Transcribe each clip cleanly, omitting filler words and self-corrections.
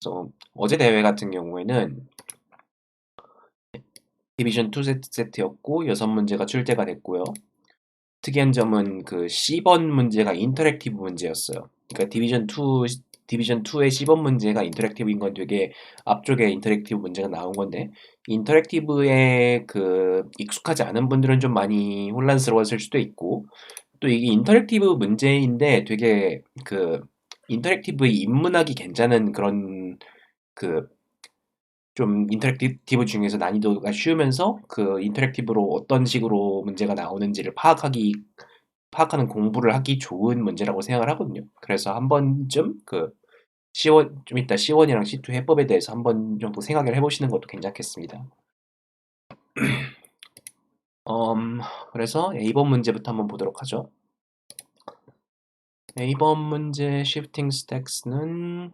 그래서 어제 대회 같은 경우에는 디비전 2 세트였고 6문제가 출제가 됐고요. 특이한 점은 그 C번 문제가 인터랙티브 문제였어요. 그러니까 디비전 2의 C번 문제가 인터랙티브인 건 되게 앞쪽에 인터랙티브 문제가 나온 건데, 인터랙티브에 그 익숙하지 않은 분들은 좀 많이 혼란스러웠을 수도 있고, 또 이게 인터랙티브 문제인데 되게 그 인터랙티브 입문하기 괜찮은 그런 그 좀 인터랙티브 중에서 난이도가 쉬우면서 그 인터랙티브로 어떤 식으로 문제가 나오는지를 파악하는 공부를 하기 좋은 문제라고 생각을 하거든요. 그래서 한 번쯤 그 C1 좀 이따 C1이랑 C2 해법에 대해서 한 번 정도 생각을 해보시는 것도 괜찮겠습니다. 음, 그래서 A번 문제부터 한번 보도록 하죠. A번 문제 Shifting Stacks는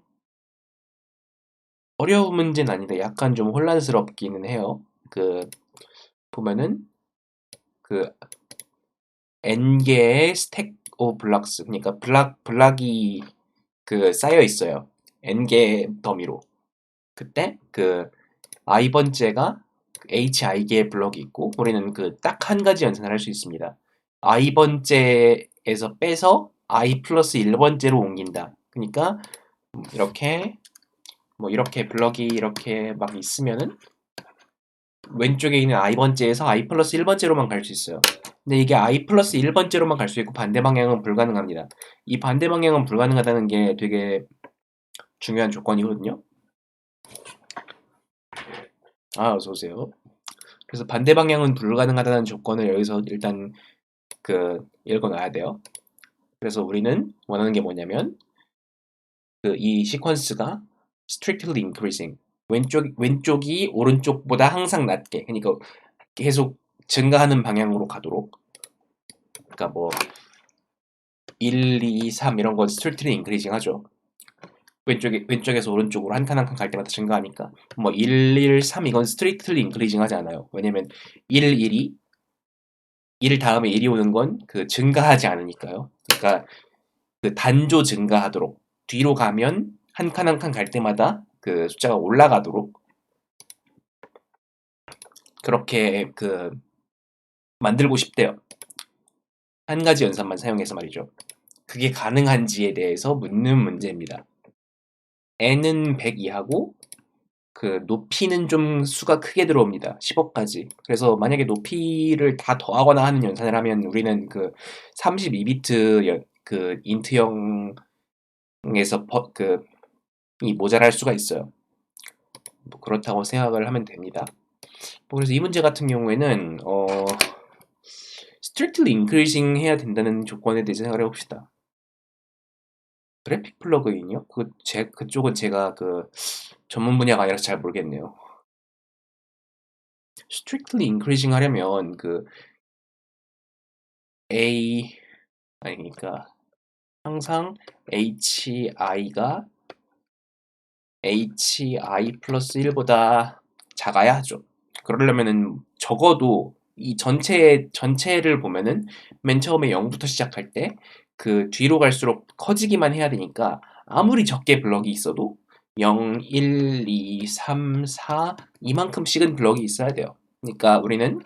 어려운 문제는 아닌데 약간 좀 혼란스럽기는 해요. 그 보면은 그 n개의 스택 오브 블락스, 그러니까 블락이 그 쌓여 있어요. n개 더미로. 그때 그 i번째가 hi개의 블럭이 있고, 우리는 그 딱 한 가지 연산을 할 수 있습니다. i번째에서 빼서 i 플러스 1번째로 옮긴다. 그러니까 이렇게 이렇게 블럭이 이렇게 막 있으면은 왼쪽에 있는 i번째에서 i 플러스 1번째로만 갈 수 있어요. 근데 이게 i 플러스 1번째로만 갈 수 있고 반대 방향은 불가능합니다. 이 반대 방향은 불가능하다는 게 되게 중요한 조건이거든요. 어서 오세요. 그래서 반대 방향은 불가능하다는 조건을 여기서 일단 그 읽어놔야 돼요. 그래서 우리는 원하는 게 뭐냐면 그 이 시퀀스가 strictly increasing, 왼쪽이 오른쪽보다 항상 낮게, 그러니까 계속 증가하는 방향으로 가도록. 그러니까 뭐 1, 2, 3 이런 건 strictly increasing 하죠. 왼쪽에서 오른쪽으로 한 칸 한 칸 갈 때마다 증가하니까. 뭐 1, 1, 3 이건 strictly increasing 하지 않아요. 왜냐면 1, 1이 1 다음에 1이 오는 건 그 증가하지 않으니까요. 그러니까 그 단조 증가하도록, 뒤로 가면 한 칸 한 칸 갈 때마다 그 숫자가 올라가도록 그렇게 그 만들고 싶대요. 한 가지 연산만 사용해서 말이죠. 그게 가능한지에 대해서 묻는 문제입니다. n은 100 이하고 그 높이는 좀 수가 크게 들어옵니다. 10억까지. 그래서 만약에 높이를 다 더하거나 하는 연산을 하면 우리는 그 32비트 그 인트형에서 이 모자랄 수가 있어요. 뭐 그렇다고 생각을 하면 됩니다. 그래서 이 문제 같은 경우에는 strictly increasing 해야 된다는 조건에 대해서 생각을 해봅시다. 그래픽 플러그인이요? 그쪽은 제가 그 전문 분야가 아니라서 잘 모르겠네요. strictly increasing 하려면 그 그러니까 항상 hi가 hi 플러스 1보다 작아야 하죠. 그러려면은 적어도 이 전체를 보면은 맨 처음에 0부터 시작할 때 그 뒤로 갈수록 커지기만 해야 되니까 아무리 적게 블럭이 있어도 0, 1, 2, 3, 4 이만큼씩은 블럭이 있어야 돼요. 그러니까 우리는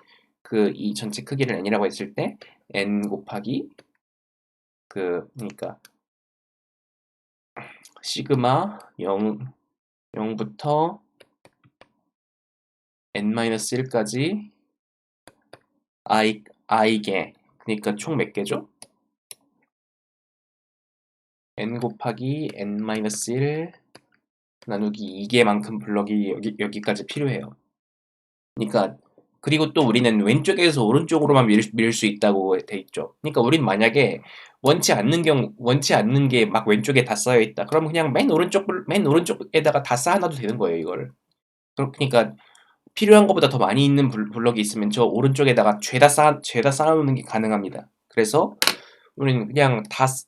그 이 전체 크기를 n이라고 했을 때 n 곱하기 그러니까 시그마 0부터 n-1까지 i개, 그러니까 총 몇 개죠? n 곱하기 n-1 나누기 2개만큼 블럭이 여기까지 필요해요. 그러니까 그리고 또 우리는 왼쪽에서 오른쪽으로만 밀 수 있다고 돼 있죠. 그러니까 우린 만약에 원치 않는 게 막 왼쪽에 다 쌓여 있다. 그럼 그냥 맨 오른쪽에다가 다 쌓아놔도 되는 거예요, 이걸. 그러니까 필요한 것보다 더 많이 있는 블럭이 있으면 저 오른쪽에다가 죄다 쌓아놓는 게 가능합니다. 그래서 우리는 그냥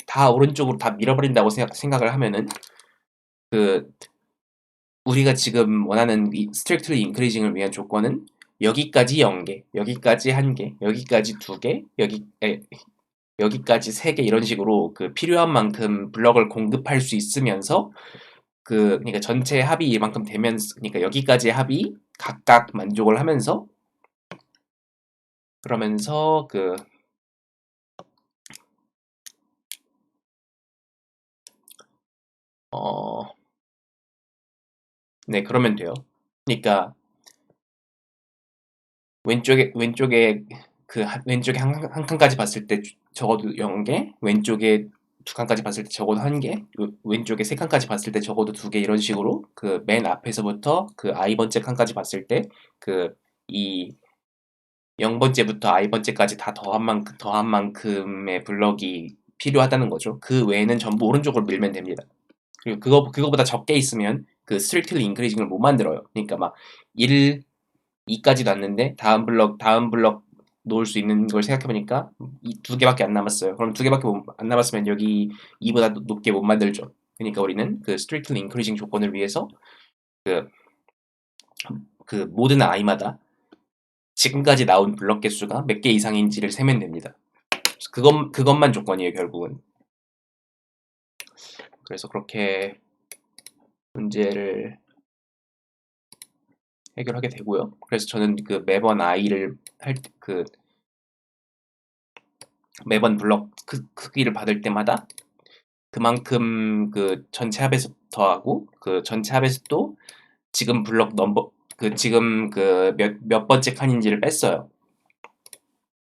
다 오른쪽으로 다 밀어버린다고 생각을 하면은 그 우리가 지금 원하는 이 strictly increasing을 위한 조건은 여기까지 0개, 여기까지 1개, 여기까지 2개, 여기까지 3개 이런 식으로 그 필요한 만큼 블럭을 공급할 수 있으면서 그러니까 전체 합이 이만큼 되면, 그러니까 여기까지의 합이 각각 만족을 하면서, 그러면서 어, 네, 그러면 돼요. 그러니까 왼쪽에 왼쪽에 한 칸까지 봤을 때 적어도 0개, 왼쪽에 두 칸까지 봤을 때 적어도 1개, 왼쪽에 세 칸까지 봤을 때 적어도 2개, 이런 식으로 그 맨 앞에서부터 그 i번째 칸까지 봤을 때 그 이 0번째부터 i번째까지 다 더한 만큼의 블럭이 필요하다는 거죠. 그 외에는 전부 오른쪽으로 밀면 됩니다. 그리고 그거보다 적게 있으면 그 strictly increasing을 못 만들어요. 그러니까 막 1, 2까지 놨는데 다음 블럭 놓을 수 있는 걸 생각해 보니까 이 두 개밖에 안 남았어요. 그럼 두 개밖에 안 남았으면 여기 2보다 높게 못 만들죠. 그러니까 우리는 그 strictly increasing 조건을 위해서 그, 그 모든 i마다 지금까지 나온 블럭 개수가 몇 개 이상인지를 세면 됩니다. 그것만 조건이에요, 결국은. 그래서 그렇게 문제를 해결하게 되고요. 그래서 저는 그 매번 i를 매번 블럭 크기를 받을 때마다 그만큼 그 전체 합에서 더하고 그 전체 합에서 또 지금 블럭 넘버 지금 몇 번째 칸인지를 뺐어요.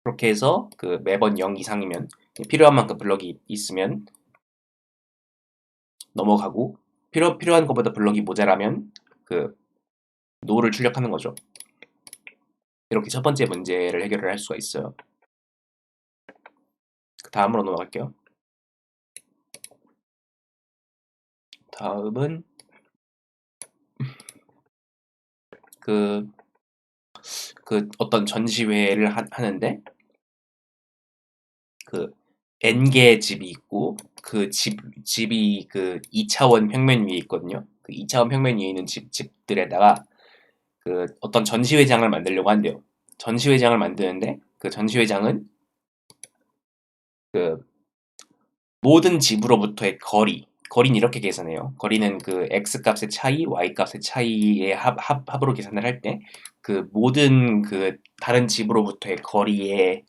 그렇게 해서 그 매번 0 이상이면 필요한 만큼 블럭이 있으면 넘어가고 필요한 것보다 블럭이 모자라면 그 노를 출력하는 거죠. 이렇게 첫 번째 문제를 해결을 할 수가 있어요. 다음으로 넘어갈게요. 다음은 그 어떤 전시회를 하는데 그 n개의 집이 있고 그 집이 그 2차원 평면 위에 있거든요. 그 2차원 평면 위에 있는 집들에다가 그 어떤 전시회장을 만들려고 한대요. 전시회장을 만드는데 그 전시회장은 그 모든 집으로부터의 거리는 이렇게 계산해요. 거리는 그 x 값의 차이, y 값의 차이의 합으로 계산을 할 때 그 모든 그 다른 집으로부터의 거리의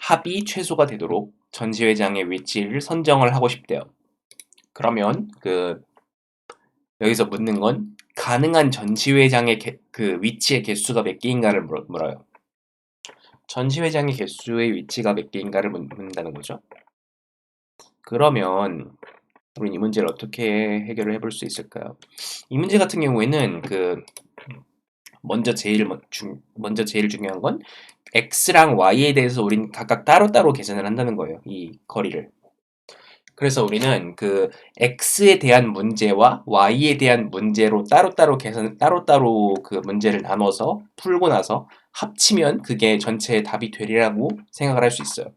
합이 최소가 되도록 전시회장의 위치를 선정을 하고 싶대요. 그러면 여기서 묻는 건 가능한 전시회장의 그 위치의 개수가 몇 개인가를 물어요. 전시회장의 개수의 위치가 몇 개인가를 묻는다는 거죠. 그러면 우리는 이 문제를 어떻게 해결을 해볼 수 있을까요? 이 문제 같은 경우에는 먼저 제일 중요한 건 x랑 y에 대해서 우린 각각 따로따로 계산을 한다는 거예요. 이 거리를. 그래서 우리는 그 x에 대한 문제와 y에 대한 문제로 따로따로 그 문제를 나눠서 풀고 나서 합치면 그게 전체의 답이 되리라고 생각을 할 수 있어요.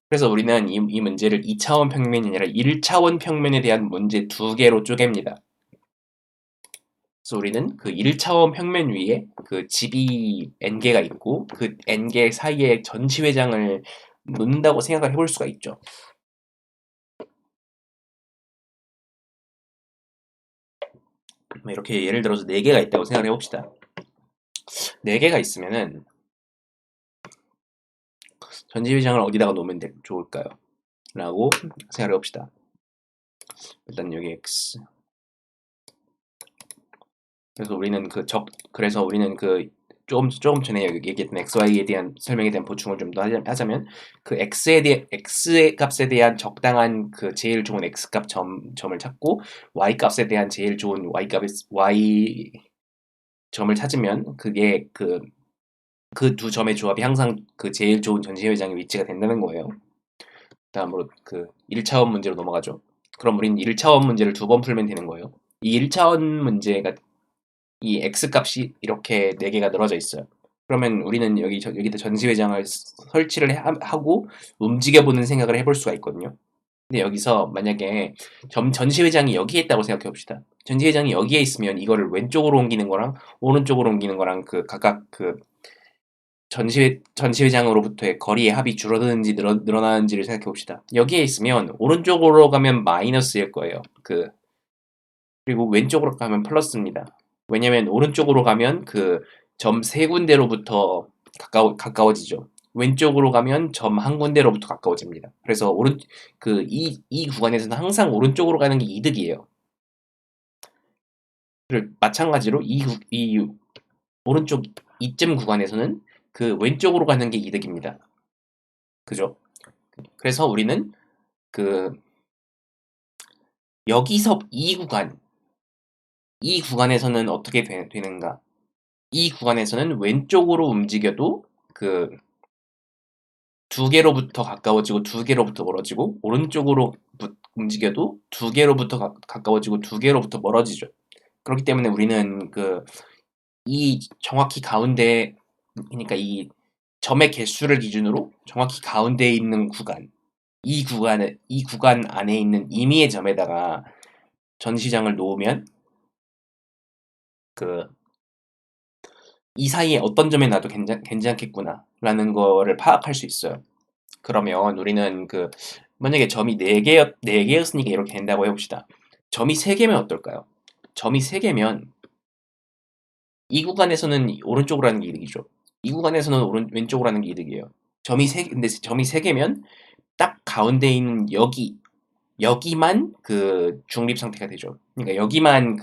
그래서 우리는 이 문제를 2차원 평면이 아니라 1차원 평면에 대한 문제 2개로 쪼갭니다. 그래서 우리는 그 1차원 평면 위에 그 집이 n개가 있고 그 n개 사이에 전시회장을 놓는다고 생각을 해볼 수가 있죠. 이렇게 예를 들어서 4개가 있다고 생각을 해봅시다. 4개가 있으면은 전지회장을 어디다가 놓으면 좋을까요? 라고 생각을 해봅시다. 일단 여기 x. 그래서 우리는 조금 전에 얘기했던 xy에 대한 설명에 대한 보충을 좀 더 하자면 그 x의 값에 대한 적당한 그 제일 좋은 x 값 점을 찾고 y 값에 대한 제일 좋은 y 점을 찾으면 그게 그 두 점의 조합이 항상 그 제일 좋은 전시회장의 위치가 된다는 거예요. 다음으로 그 1차원 문제로 넘어가죠. 그럼 우리는 1차원 문제를 2번 풀면 되는 거예요. 이 1차원 문제가 이 x값이 이렇게 4개가 늘어져 있어요. 그러면 우리는 여기다 전시회장을 설치를 하고 움직여보는 생각을 해볼 수가 있거든요. 근데 여기서 만약에 전시회장이 여기에 있다고 생각해 봅시다. 전시회장이 여기에 있으면 이거를 왼쪽으로 옮기는 거랑 오른쪽으로 옮기는 거랑 각각 전시회장으로부터의 거리의 합이 줄어드는지 늘어나는지를 생각해 봅시다. 여기에 있으면 오른쪽으로 가면 마이너스일 거예요. 그리고 왼쪽으로 가면 플러스입니다. 왜냐면 오른쪽으로 가면 그 점 세 군데로부터 가까워지죠. 왼쪽으로 가면 점 한 군데로부터 가까워집니다. 그래서 이 구간에서는 항상 오른쪽으로 가는 게 이득이에요. 그리고 마찬가지로 이 오른쪽 이점 구간에서는 그 왼쪽으로 가는 게 이득입니다. 그죠? 그래서 우리는 그 여기서 이 구간에서는 어떻게 되는가? 이 구간에서는 왼쪽으로 움직여도 그 두 개로부터 가까워지고 두 개로부터 멀어지고 오른쪽으로 움직여도 두 개로부터 가까워지고 두 개로부터 멀어지죠. 그렇기 때문에 우리는 이 정확히 가운데 그러니까 이 점의 개수를 기준으로 정확히 가운데에 있는 이 구간 안에 있는 임의의 점에다가 전시장을 놓으면 이 사이에 어떤 점에 놔도 괜찮겠구나라는 거를 파악할 수 있어요. 그러면 우리는 만약에 점이 4개였으니까 이렇게 된다고 해봅시다. 점이 3개면 어떨까요? 점이 3개면 이 구간에서는 오른쪽으로 하는 게 이득이죠. 이 구간에서는 왼쪽으로 하는 게 이득이에요. 근데 점이 3개면 딱 가운데 있는 여기만 중립 상태가 되죠. 그러니까 여기만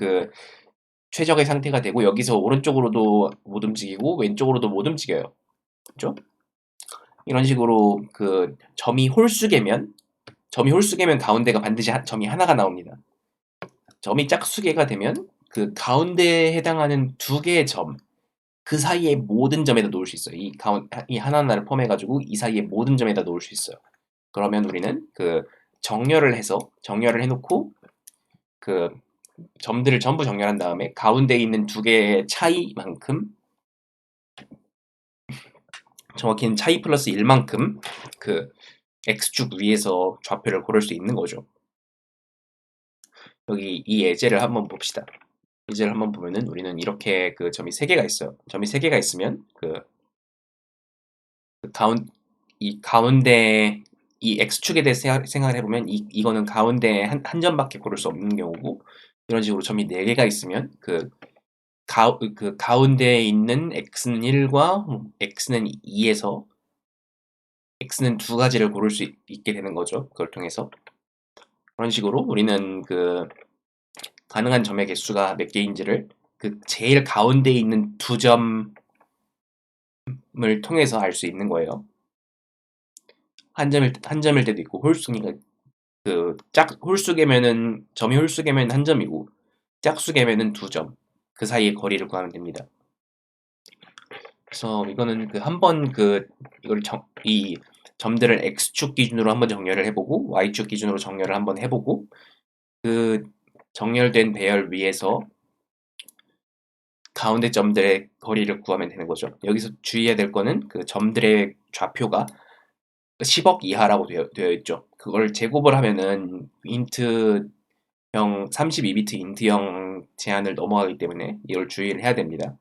최적의 상태가 되고 여기서 오른쪽으로도 못 움직이고 왼쪽으로도 못 움직여요. 그죠? 이런 식으로 점이 홀수개면 가운데가 반드시 점이 하나가 나옵니다. 점이 짝수개가 되면 그 가운데에 해당하는 두 개의 점, 그 사이의 모든 점에다 놓을 수 있어요. 이 하나하나를 포함해가지고 이 사이의 모든 점에다 놓을 수 있어요. 그러면 우리는 정렬을 해놓고 점들을 전부 정렬한 다음에 가운데 있는 두 개의 차이만큼 정확히는 차이 플러스 1만큼 x축 위에서 좌표를 고를 수 있는 거죠. 여기 이 예제를 한번 봅시다. 예제를 한번 보면은 우리는 이렇게 점이 3개가 있어요. 점이 3개가 있으면 이 가운데 이 x축에 대해서 생각을 해보면 이거는 가운데 한 점밖에 고를 수 없는 경우고 이런 식으로 점이 4개가 있으면 가운데에 있는 x는 1과 x는 2에서 x는 두 가지를 고를 수 있게 되는 거죠. 그걸 통해서 그런 식으로 우리는 가능한 점의 개수가 몇 개인지를 제일 가운데에 있는 두 점을 통해서 알 수 있는 거예요. 한 점일 때도 있고 홀수니까 점이 홀수개면 한 점이고 짝수개면은 두 점. 그 사이의 거리를 구하면 됩니다. 그래서 이거는 한번 이 점들을 x축 기준으로 한번 정렬을 해보고 y축 기준으로 정렬을 한번 해보고 정렬된 배열 위에서 가운데 점들의 거리를 구하면 되는 거죠. 여기서 주의해야 될 거는 점들의 좌표가 10억 이하라고 되어 있죠. 그걸 제곱을 하면은 인트형 32비트 인트형 제한을 넘어가기 때문에 이걸 주의를 해야 됩니다.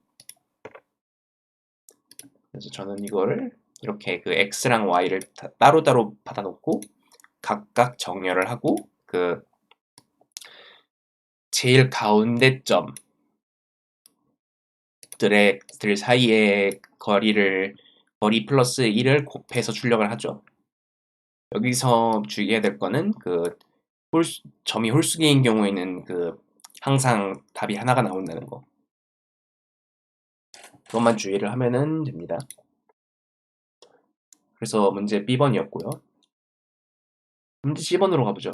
그래서 저는 이거를 이렇게 x랑 y를 따로따로 받아놓고 각각 정렬을 하고 제일 가운데 점들 사이의 거리 플러스 1을 곱해서 출력을 하죠. 여기서 주의해야 될 거는 점이 홀수기인 경우에는 항상 답이 하나가 나온다는 거. 그것만 주의를 하면은 됩니다. 그래서 문제 B번이었고요. 문제 C번으로 가보죠.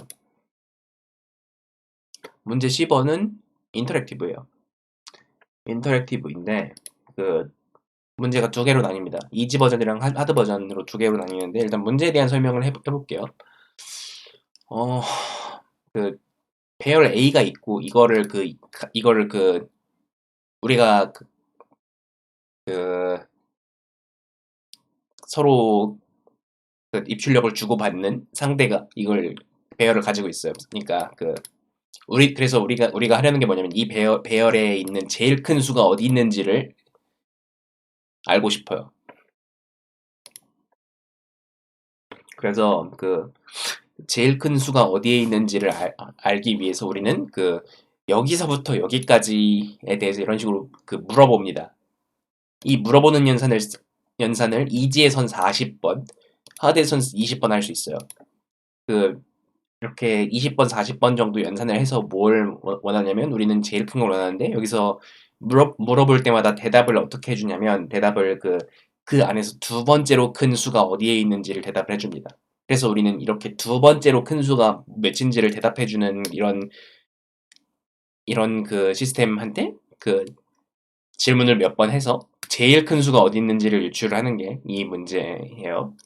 문제 C번은 인터랙티브예요. 인터랙티브인데 문제가 두 개로 나뉩니다. 이지 버전이랑 하드 버전으로 두 개로 나뉘는데 일단 문제에 대한 설명을 해볼게요. 배열 A가 있고 이거를 우리가 서로 입출력을 주고받는 상대가 이걸 배열을 가지고 있어요. 그러니까 그래서 우리가 하려는 게 뭐냐면 이 배열에 있는 제일 큰 수가 어디 있는지를 알고 싶어요. 그래서 그 제일 큰 수가 어디에 있는지를 알기 위해서 우리는 그 여기서부터 여기까지에 대해서 이런 식으로 그 물어봅니다. 이 물어보는 연산을 이지에선 40번, 하드에선 20번 할 수 있어요. 그 이렇게 20번, 40번 정도 연산을 해서 뭘 원하냐면 우리는 제일 큰 걸 원하는데 여기서 물어볼 때마다 대답을 어떻게 해주냐면 대답을 그 안에서 두 번째로 큰 수가 어디에 있는지를 대답을 해줍니다. 그래서 우리는 이렇게 두 번째로 큰 수가 몇인지를 대답해주는 이런 그 시스템한테 그 질문을 몇 번 해서 제일 큰 수가 어디 있는지를 유출하는 게 이 문제예요.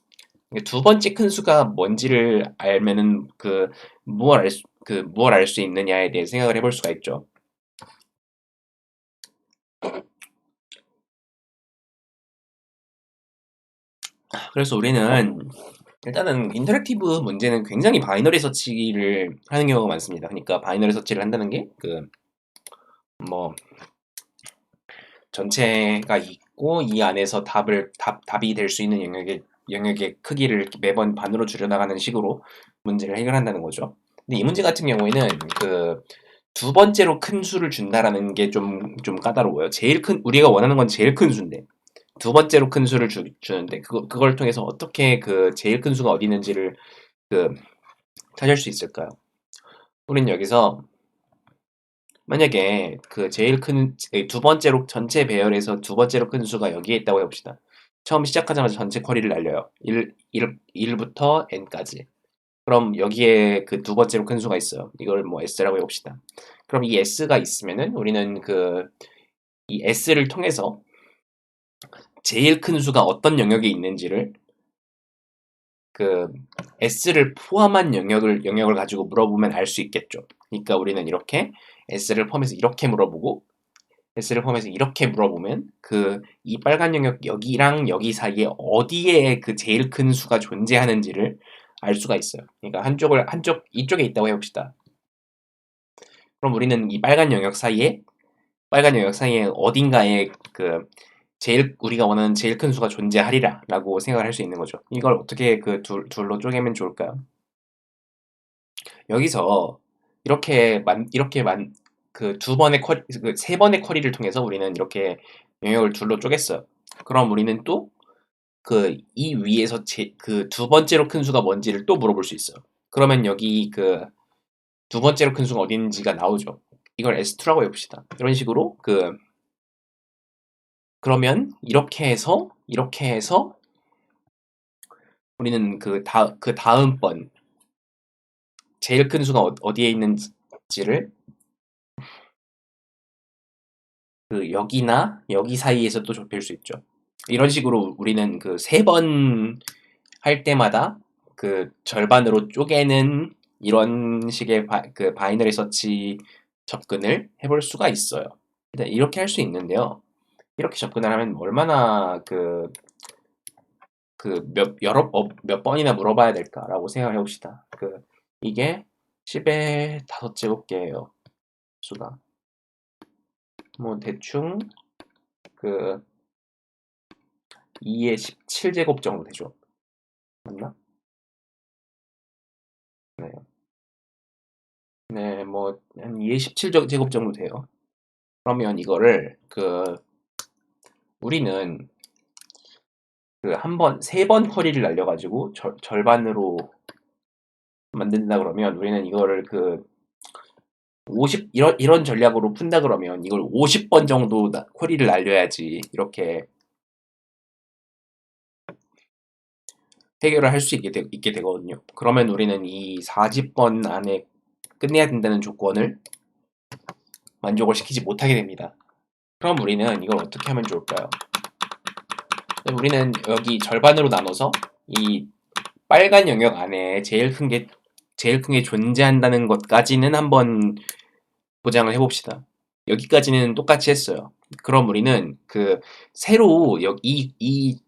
두 번째 큰 수가 뭔지를 알면은 무엇 알 수 있느냐에 대해 생각을 해볼 수가 있죠. 그래서 우리는 일단은 인터랙티브 문제는 굉장히 바이너리 서치를 하는 경우가 많습니다. 그러니까 바이너리 서치를 한다는 게 뭐 전체가 있고 이 안에서 답이 될 수 있는 영역의 크기를 매번 반으로 줄여나가는 식으로 문제를 해결한다는 거죠. 근데 이 문제 같은 경우에는 두 번째로 큰 수를 준다라는 게 좀 까다로워요. 우리가 원하는 건 제일 큰 수인데 두 번째로 큰 수를 주는데 그걸 통해서 어떻게 그 제일 큰 수가 어디 있는지를 그 찾을 수 있을까요? 우린 여기서 만약에 두 번째로 전체 배열에서 두 번째로 큰 수가 여기에 있다고 해봅시다. 처음 시작하자마자 전체 쿼리를 날려요. 1부터 n까지. 그럼 여기에 그 두 번째로 큰 수가 있어요. 이걸 뭐 s라고 해봅시다. 그럼 이 s가 있으면은 우리는 이 s를 통해서 제일 큰 수가 어떤 영역에 있는지를 그 s를 포함한 영역을 가지고 물어보면 알 수 있겠죠. 그러니까 우리는 이렇게 s를 포함해서 이렇게 물어보고 s를 포함해서 이렇게 물어보면 이 빨간 영역 여기랑 여기 사이에 어디에 그 제일 큰 수가 존재하는지를 알 수가 있어요. 그러니까 이쪽에 있다고 해봅시다. 그럼 우리는 이 빨간 영역 사이에 어딘가에 우리가 원하는 제일 큰 수가 존재하리라 라고 생각을 할 수 있는 거죠. 이걸 어떻게 둘로 쪼개면 좋을까요? 여기서 세 번의 쿼리를 통해서 우리는 이렇게 영역을 둘로 쪼갰어요. 그럼 우리는 또 이 위에서 두 번째로 큰 수가 뭔지를 또 물어볼 수 있어요. 그러면 여기 두 번째로 큰 수가 어딘지가 나오죠. 이걸 S2라고 해봅시다. 이런 식으로 그러면 이렇게 해서 우리는 다음번 제일 큰 수가 어디에 있는지를 여기나 여기 사이에서 또 좁힐 수 있죠. 이런 식으로 우리는 세 번 할 때마다 절반으로 쪼개는 이런 식의 바이너리 서치 접근을 해볼 수가 있어요. 일단 이렇게 할 수 있는데요. 이렇게 접근을 하면 얼마나 몇 번이나 물어봐야 될까라고 생각을 해봅시다. 이게 10의 5제곱계예요. 수가. 뭐 대충 2의 17제곱 정도 되죠. 맞나? 네. 네, 뭐 한 2의 17제곱 정도 돼요. 그러면 이거를 우리는 세 번 쿼리를 날려가지고 절반으로 만든다 그러면 우리는 이거를 이런 전략으로 푼다 그러면 이걸 50번 정도 쿼리를 날려야지 이렇게 해결을 할 수 있게 되거든요. 그러면 우리는 이 40번 안에 끝내야 된다는 조건을 만족을 시키지 못하게 됩니다. 그럼 우리는 이걸 어떻게 하면 좋을까요? 우리는 여기 절반으로 나눠서 이 빨간 영역 안에 제일 큰 게 존재한다는 것까지는 한번 보장을 해봅시다. 여기까지는 똑같이 했어요. 그럼 우리는 새로 이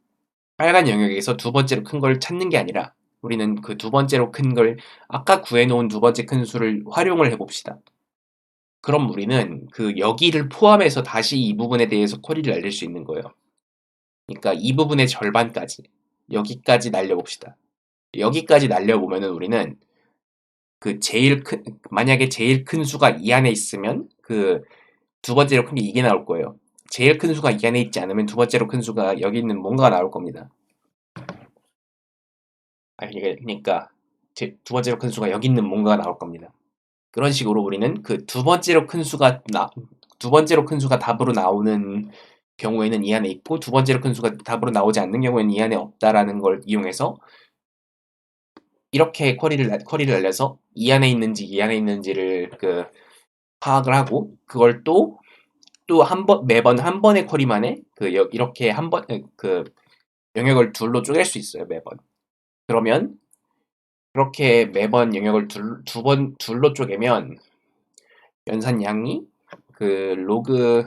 빨간 영역에서 두 번째로 큰 걸 찾는 게 아니라 우리는 두 번째로 큰 걸 아까 구해놓은 두 번째 큰 수를 활용을 해봅시다. 그럼 우리는 여기를 포함해서 다시 이 부분에 대해서 쿼리를 날릴 수 있는 거예요. 그러니까 이 부분의 절반까지 여기까지 날려봅시다. 여기까지 날려보면은 우리는 그 만약에 제일 큰 수가 이 안에 있으면 그 두 번째로 큰 게 이게 나올 거예요. 제일 큰 수가 이 안에 있지 않으면 두 번째로 큰 수가 여기 있는 뭔가가 나올 겁니다. 그러니까 두 번째로 큰 수가 여기 있는 뭔가가 나올 겁니다. 그런 식으로 우리는 그 두 번째로 큰 수가 답으로 나오는 경우에는 이 안에 있고 두 번째로 큰 수가 답으로 나오지 않는 경우에는 이 안에 없다라는 걸 이용해서 이렇게 쿼리를 날려서 이 안에 있는지 이 안에 있는지를 파악을 하고 그걸 또 매번 한 번의 쿼리만에 이렇게 한 번 영역을 둘로 쪼갤 수 있어요, 매번. 그러면 그렇게 매번 영역을 둘로 쪼개면 연산량이 로그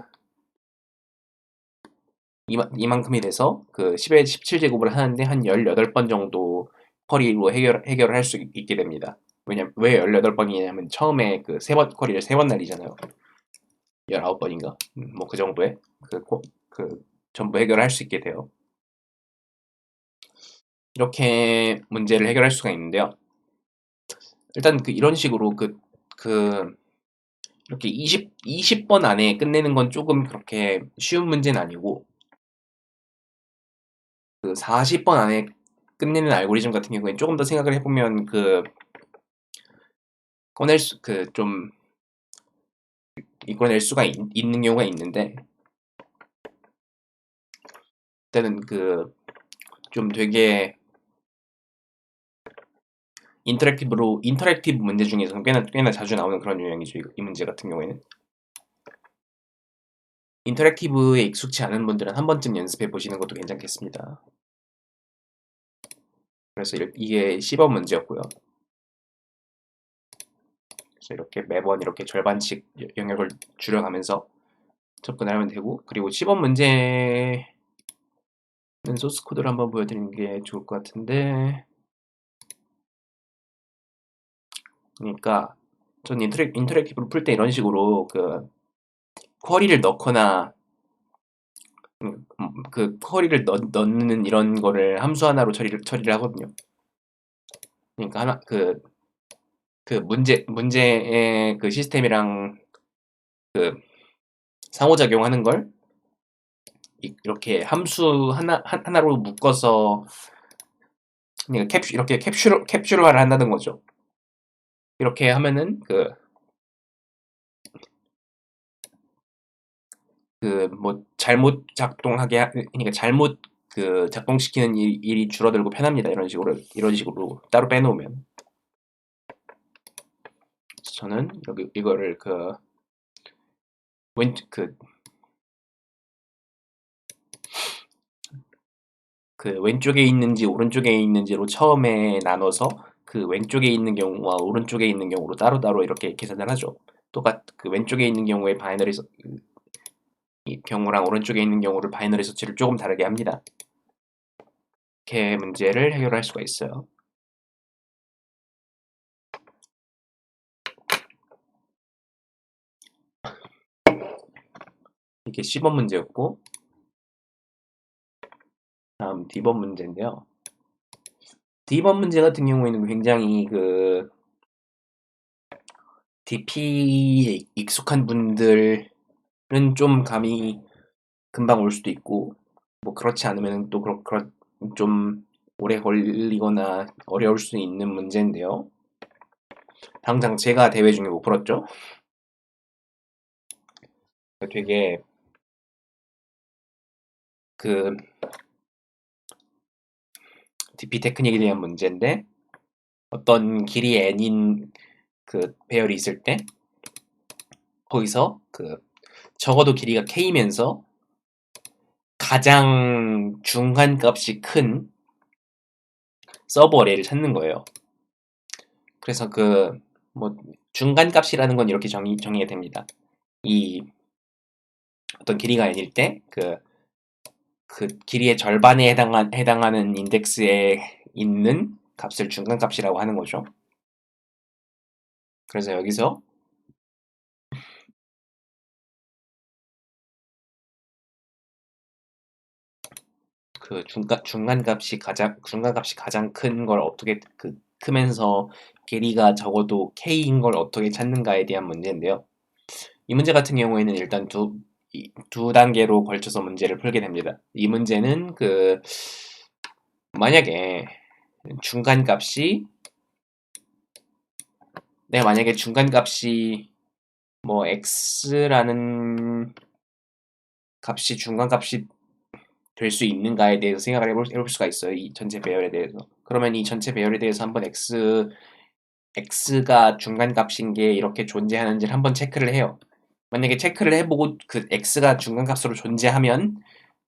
이만큼이 돼서 10의 17제곱을 하는데 한 18번 정도 쿼리로 해결을 할 수 있게 됩니다. 왜 18번이냐면 처음에 쿼리를 3번 날리잖아요. 19번인가? 뭐 그 정도에 전부 해결을 할 수 있게 돼요. 이렇게 문제를 해결할 수가 있는데요. 일단 이런 식으로 이렇게 20번 안에 끝내는 건 조금 그렇게 쉬운 문제는 아니고 40번 안에 끝내는 알고리즘 같은 경우에 조금 더 생각을 해보면 좀 이끌어낼 수가 있는 경우가 있는데 일단은 좀 되게 인터랙티브 문제 중에서는 꽤나 자주 나오는 그런 유형이죠. 이 문제 같은 경우에는 인터랙티브에 익숙치 않은 분들은 한 번쯤 연습해 보시는 것도 괜찮겠습니다. 그래서 이게 10번 문제였고요. 그래서 이렇게 매번 이렇게 절반씩 영역을 줄여가면서 접근을 하면 되고, 그리고 10번 문제는 소스 코드를 한번 보여드리는 게 좋을 것 같은데, 그러니까 전 인터랙티브를 풀 때 이런 식으로 쿼리를 넣거나 쿼리를 넣는 이런 거를 함수 하나로 처리를 하거든요. 그러니까 문제의 시스템이랑 상호작용하는 걸 이렇게 함수 하나로 묶어서 그러니까 이렇게 캡슐화를 한다는 거죠. 이렇게 하면은 뭐 잘못 그러니까 잘못 작동시키는 일이 줄어들고 편합니다. 이런 식으로 따로 빼놓으면. 저는 이거를 왼쪽에 있는지 오른쪽에 있는지로 처음에 나눠서 왼쪽에 있는 경우와 오른쪽에 있는 경우로 따로따로 이렇게 계산을 하죠. 왼쪽에 있는 경우의 이 경우랑 오른쪽에 있는 경우를 바이너리 수치를 조금 다르게 합니다. 이렇게 문제를 해결할 수가 있어요. 이게 10번 문제였고, 다음 D번 문제인데요. D번 문제 같은 경우에는 굉장히 DP에 익숙한 분들은 좀 감이 금방 올 수도 있고, 뭐 그렇지 않으면 또 좀 오래 걸리거나 어려울 수 있는 문제인데요. 당장 제가 대회 중에 못 풀었죠. 되게 DP 테크닉에 대한 문제인데 어떤 길이 n인 배열이 있을 때 거기서 적어도 길이가 k면서 가장 중간 값이 큰 서브 어레이를 찾는 거예요. 그래서 뭐 중간 값이라는 건 이렇게 정의가 됩니다. 이 어떤 길이가 n일 때 길이의 절반에 해당하는 인덱스에 있는 값을 중간 값이라고 하는 거죠. 그래서 여기서 그 중간값이 가장 큰 걸 어떻게 크면서 길이가 적어도 k인 걸 어떻게 찾는가에 대한 문제인데요. 이 문제 같은 경우에는 일단 두 단계로 걸쳐서 문제를 풀게 됩니다. 이 문제는 만약에 중간값이 내가 만약에 중간값이 뭐 x라는 값이 중간값이 될 수 있는가에 대해서 생각을 해볼 수가 있어요. 이 전체 배열에 대해서. 그러면 이 전체 배열에 대해서 한번 x가 중간값인 게 이렇게 존재하는지를 한번 체크를 해요. 만약에 체크를 해보고 그 x가 중간값으로 존재하면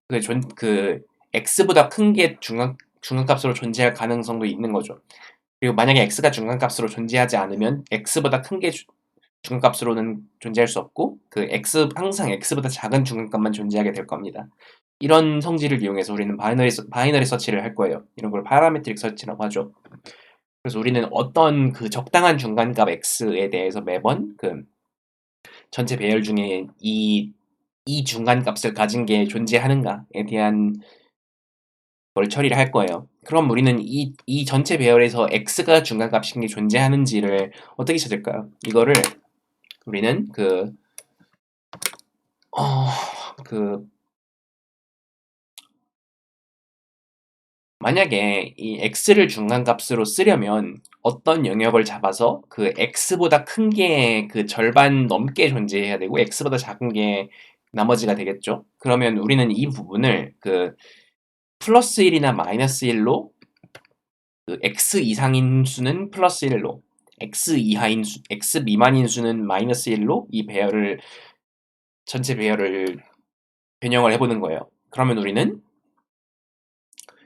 그 x보다 큰 게 중간값으로 존재할 가능성도 있는 거죠. 그리고 만약에 x가 중간값으로 존재하지 않으면 x보다 큰 게 중간값으로는 존재할 수 없고 항상 x보다 작은 중간값만 존재하게 될 겁니다. 이런 성질을 이용해서 우리는 바이너리 서치를 할 거예요. 이런 걸 파라메트릭 서치라고 하죠. 그래서 우리는 어떤 그 적당한 중간값 x에 대해서 매번 그 전체 배열 중에 이 중간값을 가진 게 존재하는가에 대한 걸 처리를 할 거예요. 그럼 우리는 이 전체 배열에서 x가 중간값인 게 존재하는지를 어떻게 찾을까요? 이거를 우리는 만약에 이 x를 중간값으로 쓰려면 어떤 영역을 잡아서 그 x보다 큰 게 그 절반 넘게 존재해야 되고 x보다 작은 게 나머지가 되겠죠. 그러면 우리는 이 부분을 플러스 1이나 마이너스 1로 x 이상인 수는 플러스 1로 x 미만인 수는 마이너스 1로 이 전체 배열을 변형을 해보는 거예요. 그러면 우리는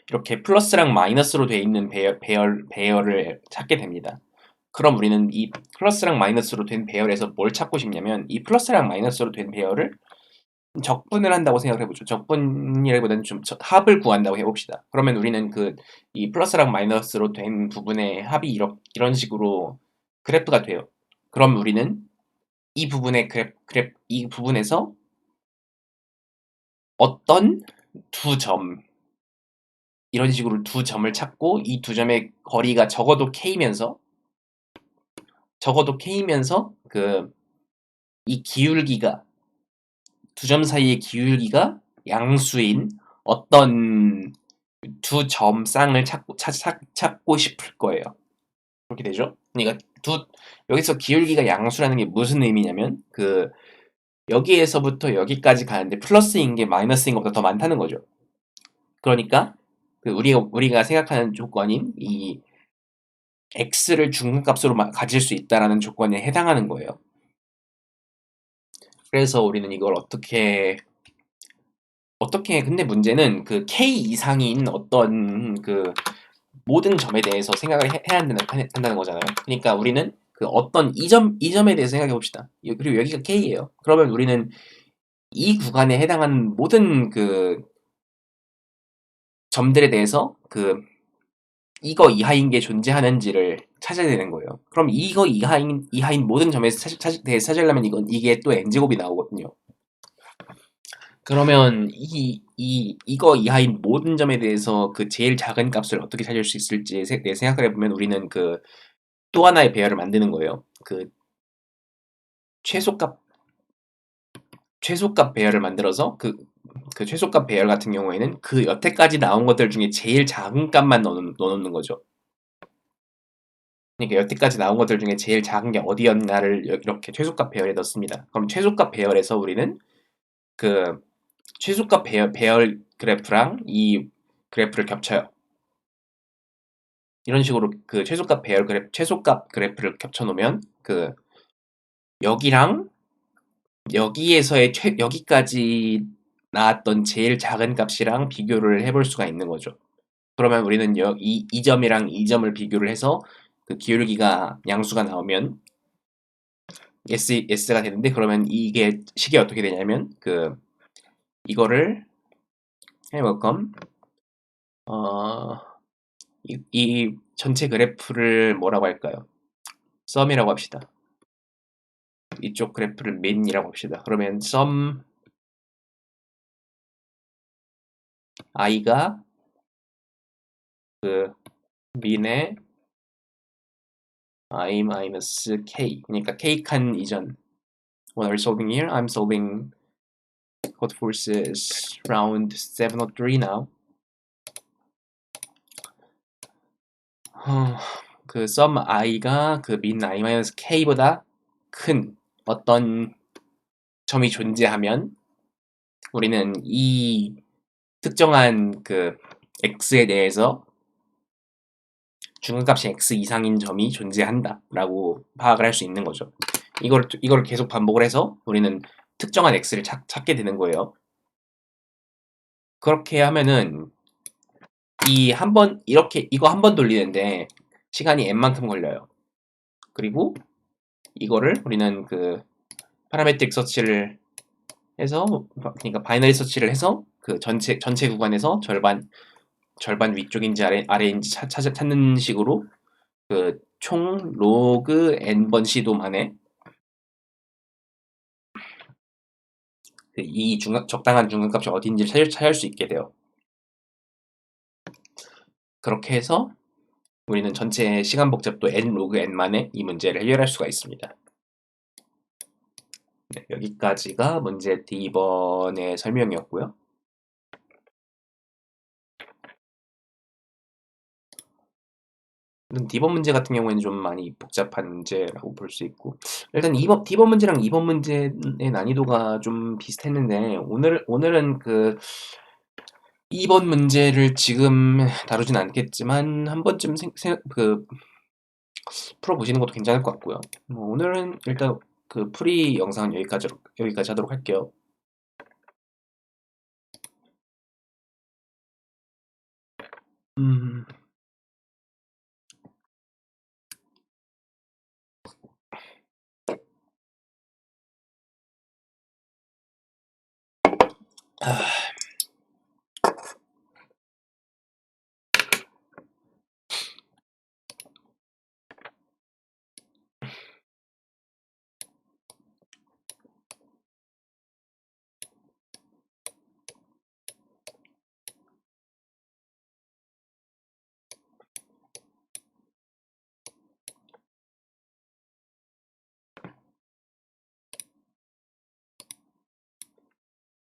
이렇게 플러스랑 마이너스로 되어 있는 배열을 찾게 됩니다. 그럼 우리는 이 플러스랑 마이너스로 된 배열에서 뭘 찾고 싶냐면 이 플러스랑 마이너스로 된 배열을 적분을 한다고 생각을 해보죠. 적분이라기보다는 좀 합을 구한다고 해봅시다. 그러면 우리는 이 플러스랑 마이너스로 된 부분의 합이 이런 식으로 그래프가 돼요. 그럼 우리는 이 부분의 이 부분에서 어떤 이런 식으로 두 점을 찾고 이 두 점의 거리가 적어도 k면서 이 기울기가 두 점 사이의 기울기가 양수인 어떤 두 점 쌍을 찾고 싶을 거예요. 그렇게 되죠? 그러니까 여기서 기울기가 양수라는 게 무슨 의미냐면 여기에서부터 여기까지 가는데 플러스인 게 마이너스인 것보다 더 많다는 거죠. 그러니까 우리가 생각하는 조건인 이 x를 중간값으로 가질 수 있다라는 조건에 해당하는 거예요. 그래서 우리는 이걸 어떻게 근데 문제는 k 이상인 어떤 모든 점에 대해서 생각을 해야 한다는 거잖아요. 그러니까 우리는 어떤 이 점에 대해서 생각해 봅시다. 그리고 여기가 k예요. 그러면 우리는 이 구간에 해당하는 모든 점들에 대해서 이거 이하인 게 존재하는지를 찾아야 되는 거예요. 그럼 이거 이하인 모든 점에서 대해서 찾으려면 이게 또 n제곱이 나오거든요. 그러면 이거 이하인 모든 점에 대해서 제일 작은 값을 어떻게 찾을 수 있을지 생각을 해보면 우리는 또 하나의 배열을 만드는 거예요. 최소값 배열을 만들어서 최소값 배열 같은 경우에는 여태까지 나온 것들 중에 제일 작은 값만 넣어놓는 거죠. 그러니까 여태까지 나온 것들 중에 제일 작은 게 어디였나를 이렇게 최소값 배열에 넣습니다. 그럼 최소값 배열에서 우리는 최소값 배열 그래프랑 이 그래프를 겹쳐요. 이런 식으로 최소값 그래프를 겹쳐놓으면 여기랑 여기에서의 여기까지 나왔던 제일 작은 값이랑 비교를 해볼 수가 있는 거죠. 그러면 우리는 이 점이랑 이 점을 비교를 해서 기울기가 양수가 나오면 S가 되는데, 그러면 이게 식이 어떻게 되냐면 이거를 해볼 겸 이 전체 그래프를 뭐라고 할까요? 썸이라고 합시다. 이쪽 그래프를 min이라고 합시다. 그러면 sum i가 그 민의 I 마이너스 k, 그러니까 k 칸 이전. What are you solving here? I'm solving hot forces round 703 now. 그 sum i가 그 min I 마이너스 k보다 큰 어떤 점이 존재하면 우리는 이 특정한 그 x에 대해서 중간값이 x 이상인 점이 존재한다라고 파악을 할 수 있는 거죠. 이걸 계속 반복을 해서 우리는 특정한 x를 찾게 되는 거예요. 그렇게 하면은 이거 한 번 돌리는데 시간이 n만큼 걸려요. 그리고 이거를 우리는 그 파라메트릭 서치를 해서, 그러니까 바이너리 서치를 해서 그 전체 구간에서 절반 위쪽인지 아래인지 찾는 식으로 그 총 로그 n번 시도 만에 이 적당한 중간값이 어디인지를 찾을 수 있게 돼요. 그렇게 해서 우리는 전체 시간 복잡도 n 로그 n 만에 이 문제를 해결할 수가 있습니다. 네, 여기까지가 문제 D번의 설명이었고요. D번 문제 같은 경우에는 좀 많이 복잡한 문제라고 볼 수 있고, 일단 D번 문제랑 2번 문제의 난이도가 좀 비슷했는데 오늘은 그 2번 문제를 지금 다루진 않겠지만 한 번쯤 풀어보시는 것도 괜찮을 것 같고요. 오늘은 일단 그 풀이 영상은 여기까지 하도록 할게요. 음, 아,